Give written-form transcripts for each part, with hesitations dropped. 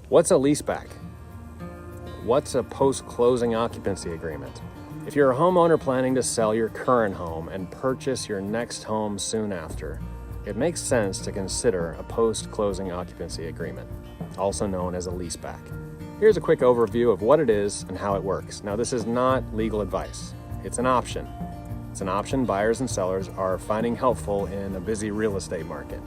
What's a leaseback? What's a post-closing occupancy agreement? If you're a homeowner planning to sell your current home and purchase your next home soon after, it makes sense to consider a post-closing occupancy agreement, also known as a leaseback. Here's a quick overview of what it is and how it works. Now, this is not legal advice. It's an option. It's an option buyers and sellers are finding helpful in a busy real estate market.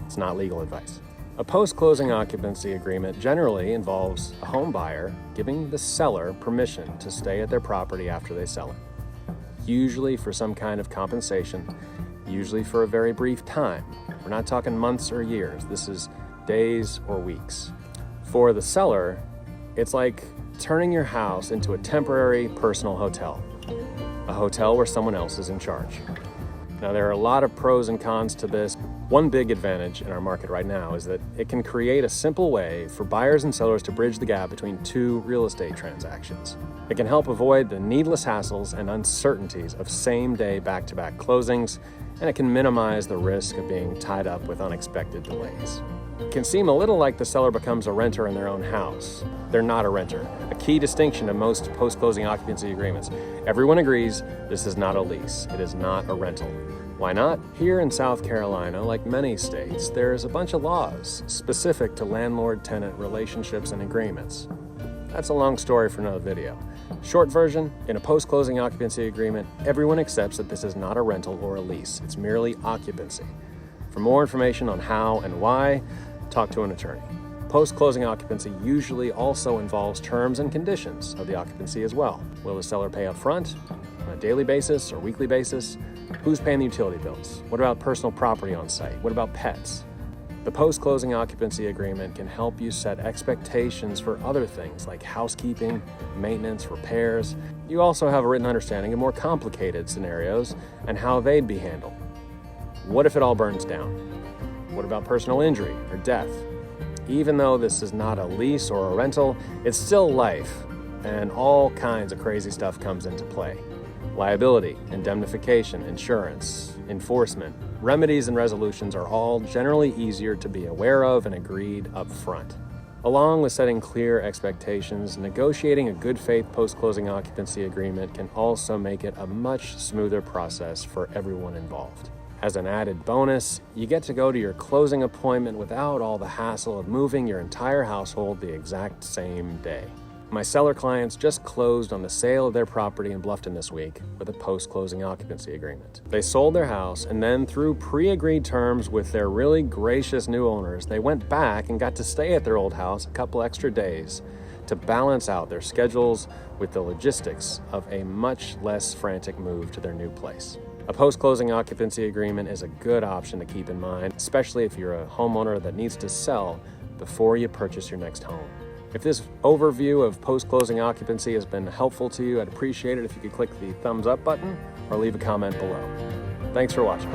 It's not legal advice. A post-closing occupancy agreement generally involves a home buyer giving the seller permission to stay at their property after they sell it, usually for some kind of compensation, usually for a very brief time. We're not talking months or years. This is days or weeks. For the seller, it's like turning your house into a temporary personal hotel, a hotel where someone else is in charge. Now, there are a lot of pros and cons to this. One big advantage in our market right now is that it can create a simple way for buyers and sellers to bridge the gap between two real estate transactions. It can help avoid the needless hassles and uncertainties of same-day back-to-back closings, and it can minimize the risk of being tied up with unexpected delays. It can seem a little like the seller becomes a renter in their own house. They're not a renter. A key distinction of most post-closing occupancy agreements. Everyone agrees this is not a lease. It is not a rental. Why not? Here in South Carolina, like many states, there's a bunch of laws specific to landlord-tenant relationships and agreements. That's a long story for another video. Short version, in a post-closing occupancy agreement, everyone accepts that this is not a rental or a lease. It's merely occupancy. For more information on how and why, talk to an attorney. Post-closing occupancy usually also involves terms and conditions of the occupancy as well. Will the seller pay up front, on a daily basis or weekly basis? Who's paying the utility bills? What about personal property on site? What about pets? The post-closing occupancy agreement can help you set expectations for other things like housekeeping, maintenance, repairs. You also have a written understanding of more complicated scenarios and how they'd be handled. What if it all burns down? What about personal injury or death? Even though this is not a lease or a rental, it's still life, and all kinds of crazy stuff comes into play. Liability, indemnification, insurance, enforcement, remedies and resolutions are all generally easier to be aware of and agreed up front. Along with setting clear expectations, negotiating a good faith post-closing occupancy agreement can also make it a much smoother process for everyone involved. As an added bonus, you get to go to your closing appointment without all the hassle of moving your entire household the exact same day. My seller clients just closed on the sale of their property in Bluffton this week with a post-closing occupancy agreement. They sold their house, and then through pre-agreed terms with their really gracious new owners, they went back and got to stay at their old house a couple extra days to balance out their schedules with the logistics of a much less frantic move to their new place. A post-closing occupancy agreement is a good option to keep in mind, especially if you're a homeowner that needs to sell before you purchase your next home. If this overview of post-closing occupancy has been helpful to you, I'd appreciate it if you could click the thumbs up button or leave a comment below. Thanks for watching.